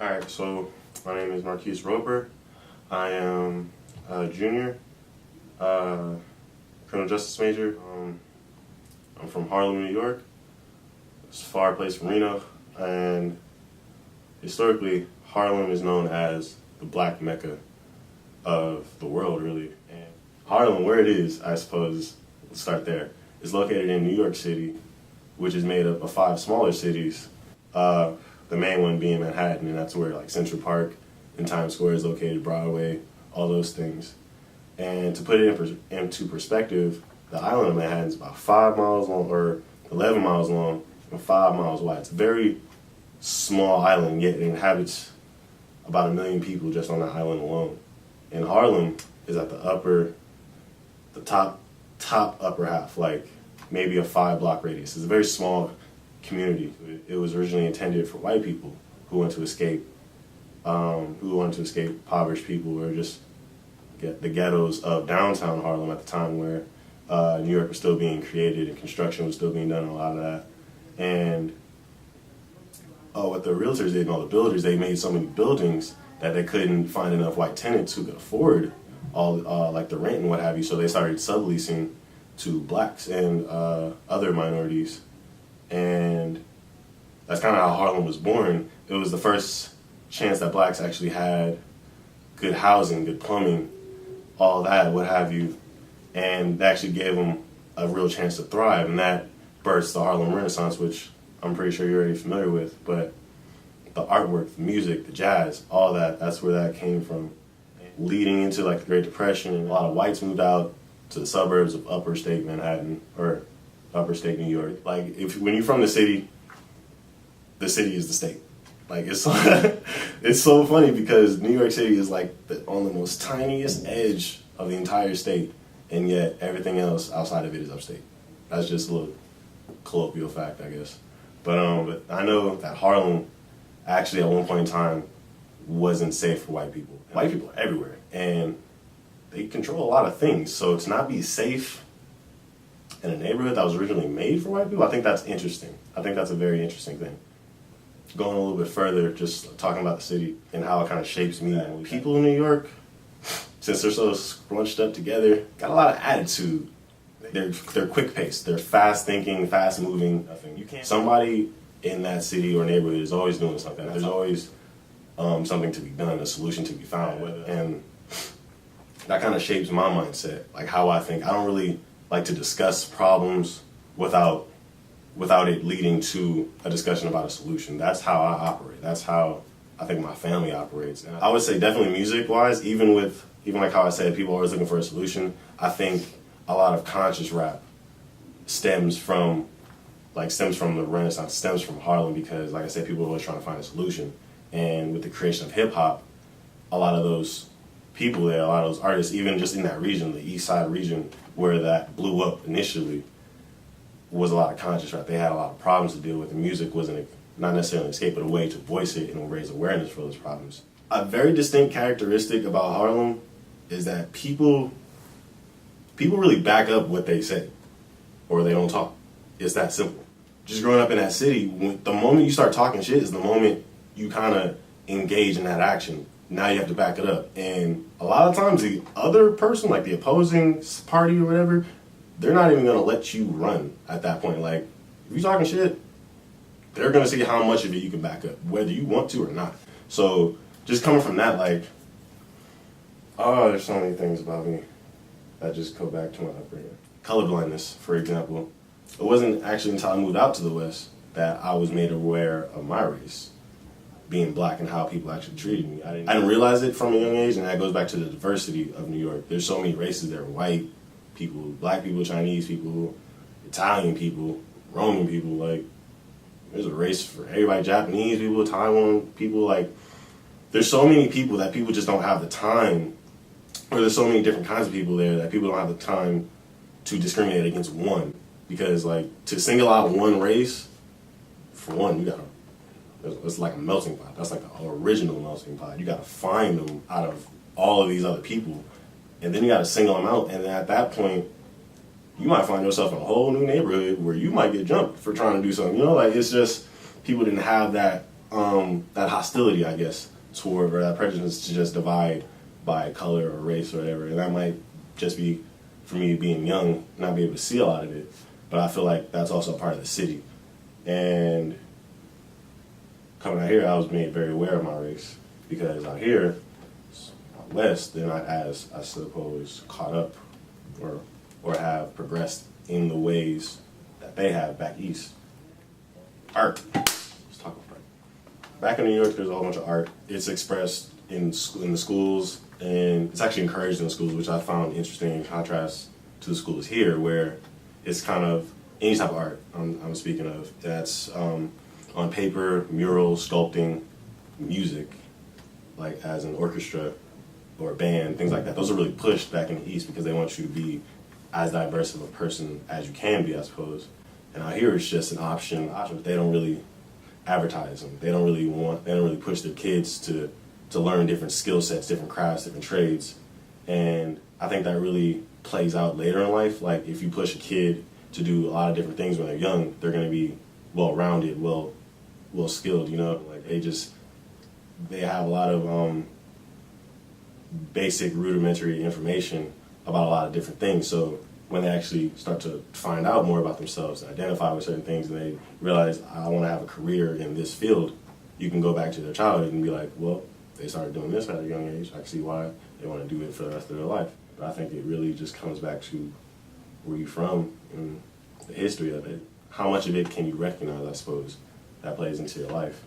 Alright, so my name is Quis Roper. I am a junior, criminal justice major. I'm from Harlem, New York. It's a far place from Reno, and historically, Harlem is known as the black mecca of the world, really. And Harlem, where it is, I suppose, let's start there, is located in New York City, which is made up of 5 smaller cities. The main one being Manhattan, and that's where like Central Park and Times Square is located, Broadway, all those things. And to put it into perspective, the island of Manhattan is about 5 miles long, or 11 miles long, and 5 miles wide. It's a very small island, yet it inhabits about 1 million people just on that island alone. And Harlem is at the top upper half, like maybe a 5-block radius. It's a very small community. It was originally intended for white people who wanted to escape impoverished people, or just get the ghettos of downtown Harlem at the time, where New York was still being created and construction was still being done, a lot of that. And what the realtors did and all the builders, they made so many buildings that they couldn't find enough white tenants who could afford all like the rent and what have you. So they started subleasing to blacks and other minorities. And that's kind of how Harlem was born. It was the first chance that blacks actually had good housing, good plumbing, all that, what have you. And that actually gave them a real chance to thrive. And that birthed the Harlem Renaissance, which I'm pretty sure you're already familiar with. But the artwork, the music, the jazz, all that, that's where that came from. Leading into like the Great Depression, a lot of whites moved out to the suburbs of upper state Manhattan, or upper state New York. Like, when you're from the city is the state. Like, it's it's so funny because New York City is like on the most tiniest edge of the entire state, and yet everything else outside of it is upstate. That's just a little colloquial fact, I guess. But I know that Harlem actually at one point in time wasn't safe for white people. White people are everywhere, and they control a lot of things. So to not be safe in a neighborhood that was originally made for white people, I think that's interesting. I think that's a very interesting thing. Going a little bit further, just talking about the city and how it kind of shapes me. People in New York, since they're so scrunched up together, got a lot of attitude. They're quick paced. They're fast thinking, fast moving. Somebody in that city or neighborhood is always doing something. There's always something to be done, a solution to be found. And that kind of shapes my mindset, like how I think. I don't really like to discuss problems without it leading to a discussion about a solution. That's how I operate. That's how I think my family operates. And I would say definitely music-wise, even like how I said, people are always looking for a solution. I think a lot of conscious rap stems from the Renaissance, stems from Harlem, because, like I said, people are always trying to find a solution. And with the creation of hip-hop, a lot of those people there, a lot of those artists, even just in that region, the East Side region, where that blew up initially, was a lot of conscious rap. They had a lot of problems to deal with, and music wasn't not necessarily an escape, but a way to voice it and raise awareness for those problems. A very distinct characteristic about Harlem is that people really back up what they say, or they don't talk. It's that simple. Just growing up in that city, the moment you start talking shit is the moment you kind of engage in that action. Now you have to back it up. And a lot of times the other person, like the opposing party or whatever, they're not even going to let you run at that point. Like, if you're talking shit, they're going to see how much of it you can back up, whether you want to or not. So just coming from that, like, there's so many things about me that just go back to my upbringing. Colorblindness, for example. It wasn't actually until I moved out to the West that I was made aware of my race, being black, and how people actually treated me. I didn't realize it from a young age, and that goes back to the diversity of New York. There's so many races there: white people, black people, Chinese people, Italian people, Roman people. Like, there's a race for everybody, Japanese people, Taiwan people. Like, there's so many people that people just don't have the time, or there's so many different kinds of people there that people don't have the time to discriminate against one. Because, like, to single out one race, for one, it's like a melting pot. That's like an original melting pot. You gotta find them out of all of these other people, and then you gotta single them out. And then at that point, you might find yourself in a whole new neighborhood where you might get jumped for trying to do something. You know, like, it's just, people didn't have that that hostility, I guess, toward, or that prejudice to just divide by color or race or whatever. And that might just be, for me being young, not be able to see a lot of it. But I feel like that's also a part of the city. And coming out here, I was made very aware of my race, because out here, out west, they're not as, I suppose, caught up or have progressed in the ways that they have back east. Art. Let's talk about art. Back in New York, there's a whole bunch of art. It's expressed in the schools, and it's actually encouraged in the schools, which I found interesting in contrast to the schools here, where it's kind of any type of art I'm speaking of. That's on paper, murals, sculpting, music, like as an orchestra or a band, things like that. Those are really pushed back in the East because they want you to be as diverse of a person as you can be, I suppose. And out here, it's just an option. They don't really advertise them. They don't really push their kids to learn different skill sets, different crafts, different trades. And I think that really plays out later in life. Like if you push a kid to do a lot of different things when they're young, they're going to be well-rounded, well-skilled, you know? Like they have a lot of basic rudimentary information about a lot of different things. So when they actually start to find out more about themselves, identify with certain things, and they realize, I want to have a career in this field, you can go back to their childhood and be like, well, they started doing this at a young age. I can see why they want to do it for the rest of their life. But I think it really just comes back to where you're from and the history of it. How much of it can you recognize, I suppose, that plays into your life.